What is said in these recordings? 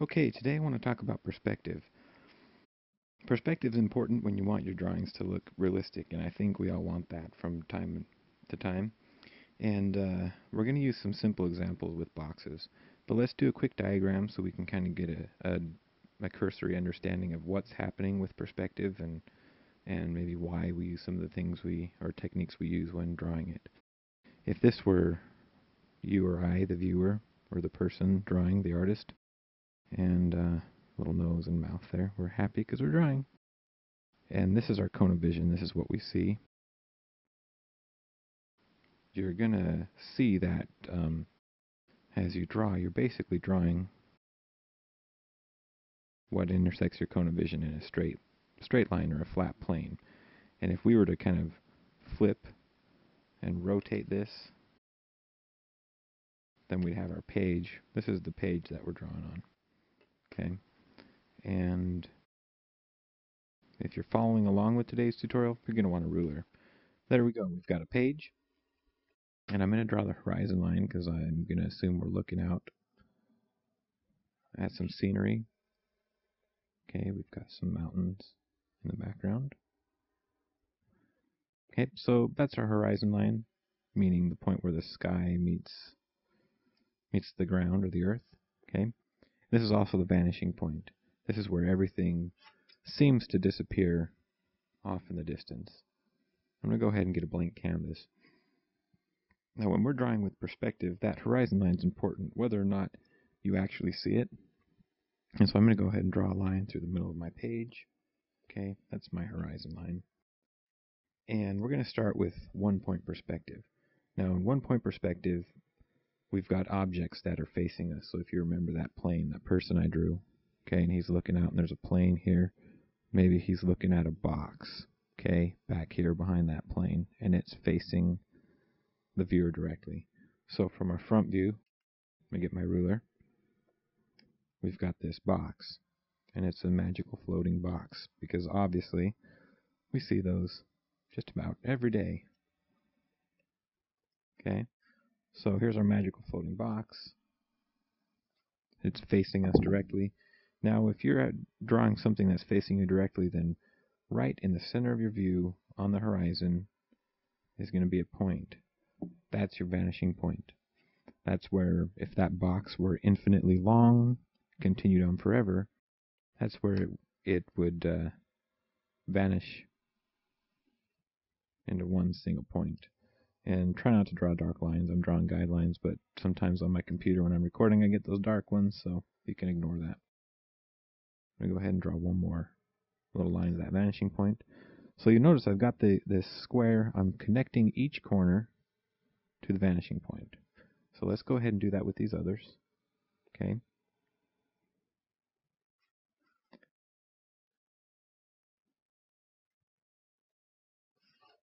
Okay, today I want to talk about perspective. Perspective is important when you want your drawings to look realistic, and I think we all want that from time to time. And we're going to use some simple examples with boxes. But let's do a quick diagram so we can kind of get a cursory understanding of what's happening with perspective and maybe why we use some of the things or techniques we use when drawing it. If this were you or I, the viewer, or the person drawing, the artist, and little nose and mouth there. We're happy because we're drawing. And this is our cone of vision. This is what we see. You're going to see that as you draw, you're basically drawing what intersects your cone of vision in a straight line or a flat plane. And if we were to kind of flip and rotate this, then we'd have our page. This is the page that we're drawing on. Okay? And if you're following along with today's tutorial, you're going to want a ruler. There we go. We've got a page. And I'm going to draw the horizon line because I'm going to assume we're looking out at some scenery. Okay, we've got some mountains in the background. Okay, so that's our horizon line, meaning the point where the sky meets the ground or the earth. Okay, this is also the vanishing point. This is where everything seems to disappear off in the distance. I'm going to go ahead and get a blank canvas. Now, when we're drawing with perspective, that horizon line is important, whether or not you actually see it. And so I'm going to go ahead and draw a line through the middle of my page. Okay, that's my horizon line. And we're going to start with one-point perspective. Now, in one-point perspective, we've got objects that are facing us. So if you remember that plane, that person I drew, okay, and he's looking out and there's a plane here. Maybe he's looking at a box, okay, back here behind that plane, and it's facing the viewer directly. So from our front view, let me get my ruler. We've got this box, and it's a magical floating box because obviously we see those just about every day. Okay, so here's our magical floating box. It's facing us directly. Now, if you're drawing something that's facing you directly, then right in the center of your view on the horizon is going to be a point. That's your vanishing point. That's where, if that box were infinitely long, continued on forever, that's where it would vanish into one single point. And try not to draw dark lines. I'm drawing guidelines, but sometimes on my computer when I'm recording I get those dark ones, so you can ignore that. I'm going to go ahead and draw one more little line to that vanishing point. So you notice I've got this square. I'm connecting each corner to the vanishing point. So let's go ahead and do that with these others. Okay.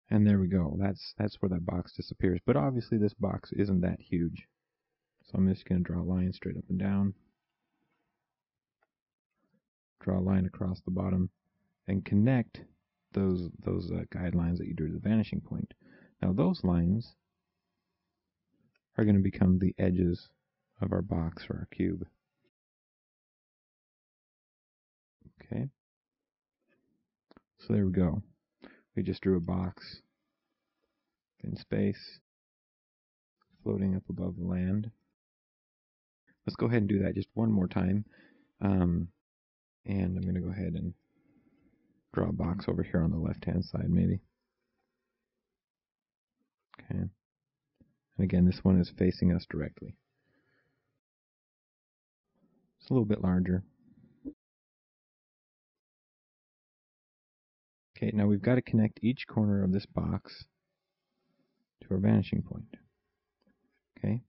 And there we go. That's where that box disappears. But obviously this box isn't that huge. So I'm just going to draw a line straight up and down. Draw a line across the bottom and connect those guidelines that you drew to the vanishing point. Now those lines are going to become the edges of our box or our cube. Okay. So there we go. We just drew a box in space floating up above the land. Let's go ahead and do that just one more time. And I'm going to go ahead and draw a box over here on the left-hand side, maybe. Okay. And again, this one is facing us directly. It's a little bit larger. Okay, now we've got to connect each corner of this box to our vanishing point. Okay.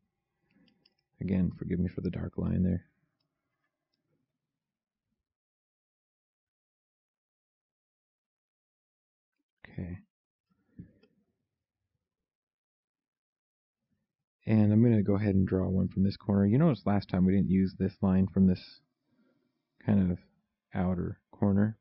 Again, forgive me for the dark line there. Okay. And I'm going to go ahead and draw one from this corner. You notice last time we didn't use this line from this kind of outer corner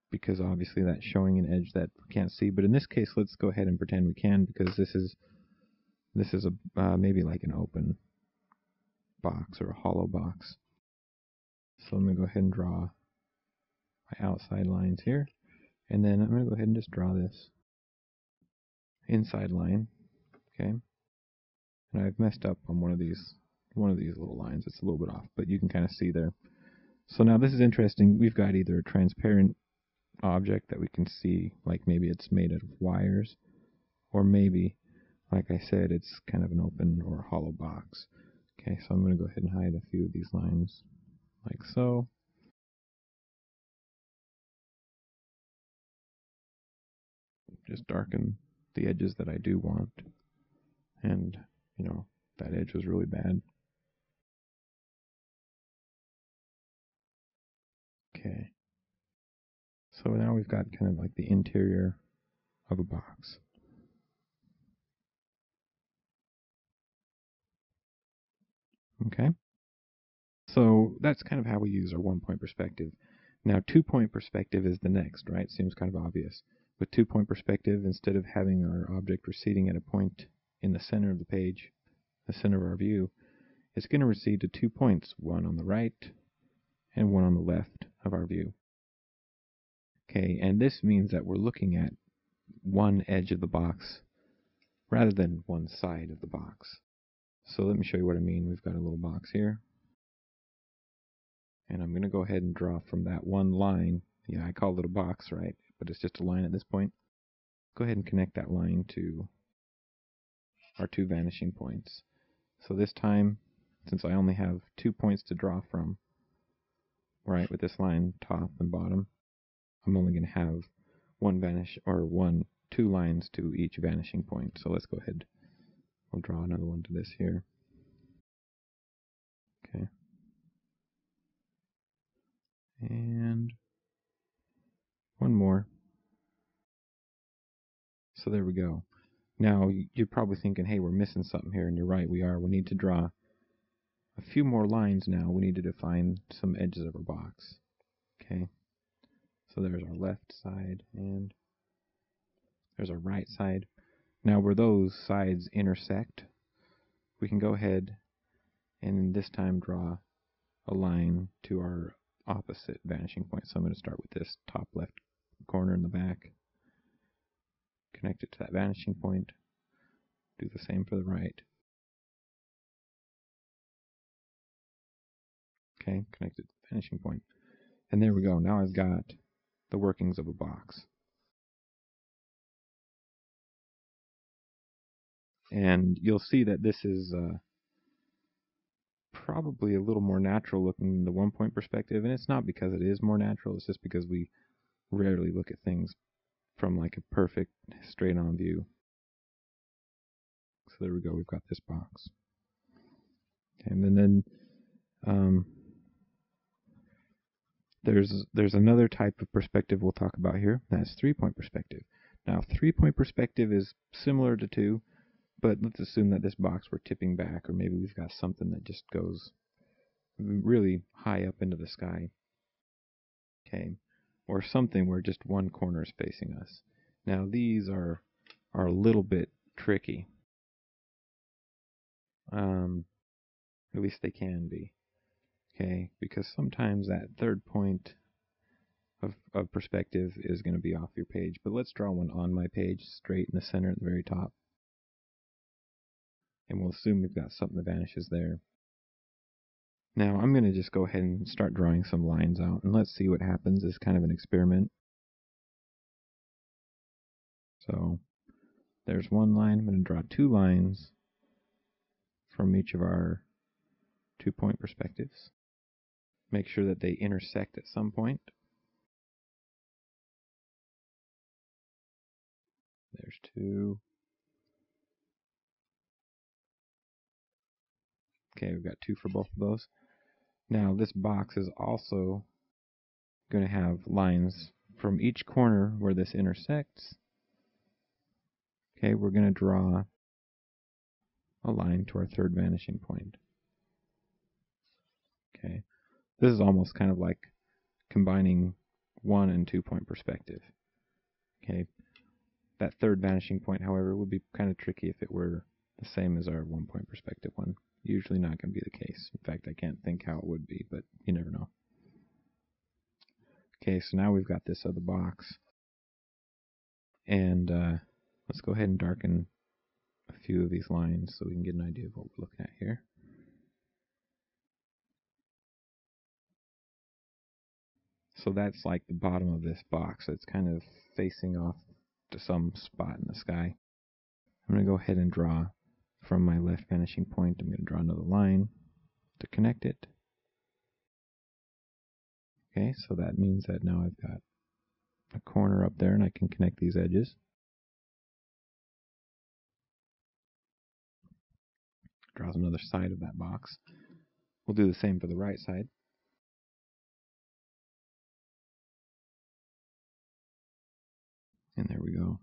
because obviously that's showing an edge that we can't see. But in this case, let's go ahead and pretend we can because this is a maybe like an open box or a hollow box. So I'm going to go ahead and draw my outside lines here. And then I'm going to go ahead and just draw this inside line. Okay. And I've messed up on one of these little lines. It's a little bit off, but you can kind of see there. So now this is interesting. We've got either a transparent object that we can see, like maybe it's made out of wires, or maybe, like I said, it's kind of an open or hollow box. Okay, so I'm going to go ahead and hide a few of these lines, like so. Just darken the edges that I do want. And, you know, that edge was really bad. Okay. So now we've got kind of like the interior of a box. Okay. So that's kind of how we use our one-point perspective. Now, two-point perspective is the next, right? Seems kind of obvious. With two-point perspective, instead of having our object receding at a point in the center of the page, the center of our view, it's going to recede to 2 points, one on the right and one on the left of our view. Okay, and this means that we're looking at one edge of the box rather than one side of the box. So let me show you what I mean. We've got a little box here. And I'm going to go ahead and draw from that one line. Yeah, I call it a box, right? But it's just a line at this point. Go ahead and connect that line to our two vanishing points. So this time, since I only have 2 points to draw from, right, with this line, top and bottom, I'm only going to have two lines to each vanishing point. So let's go ahead. We'll draw another one to this here. Okay. And one more. So there we go. Now, you're probably thinking, hey, we're missing something here, and you're right, we are. We need to draw a few more lines now. We need to define some edges of our box. Okay, so there's our left side, and there's our right side. Now, where those sides intersect, we can go ahead and this time draw a line to our opposite vanishing point. So I'm going to start with this top left corner in the back, connect it to that vanishing point, do the same for the right. Okay, connect it to the vanishing point. And there we go. Now I've got the workings of a box. And you'll see that this is probably a little more natural looking than the one-point perspective. And it's not because it is more natural. It's just because we rarely look at things from like a perfect straight-on view. So there we go. We've got this box. Okay, and then there's another type of perspective we'll talk about here. That's three-point perspective. Now, three-point perspective is similar to two, but let's assume that this box we're tipping back, or maybe we've got something that just goes really high up into the sky. Okay, or something where just one corner is facing us. Now, these are a little bit tricky. At least they can be. Okay, because sometimes that third point of perspective is going to be off your page. But let's draw one on my page, straight in the center at the very top. And we'll assume we've got something that vanishes there. Now I'm going to just go ahead and start drawing some lines out, and let's see what happens. It's kind of an experiment. So there's one line. I'm going to draw two lines from each of our 2-point perspectives. Make sure that they intersect at some point. There's two. Okay, we've got two for both of those. Now this box is also going to have lines from each corner where this intersects. Okay, we're going to draw a line to our third vanishing point. Okay, this is almost kind of like combining 1- and 2-point perspective. Okay, that third vanishing point, however, would be kind of tricky if it were the same as our 1-point perspective one. Usually not going to be the case. In fact, I can't think how it would be, but you never know. Okay, so now we've got this other box. And let's go ahead and darken a few of these lines so we can get an idea of what we're looking at here. So that's like the bottom of this box. It's kind of facing off to some spot in the sky. I'm going to go ahead and draw from my left vanishing point. I'm going to draw another line to connect it. Okay, so that means that now I've got a corner up there and I can connect these edges. Draws another side of that box. We'll do the same for the right side. And there we go.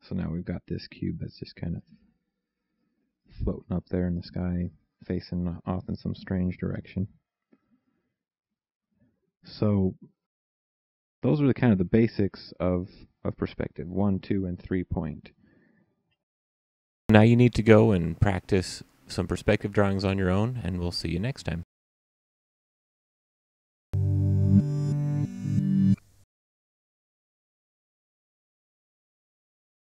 So now we've got this cube that's just kind of floating up there in the sky, facing off in some strange direction. So those are the kind of the basics of perspective, 1, 2, and 3 point. Now you need to go and practice some perspective drawings on your own, and we'll see you next time.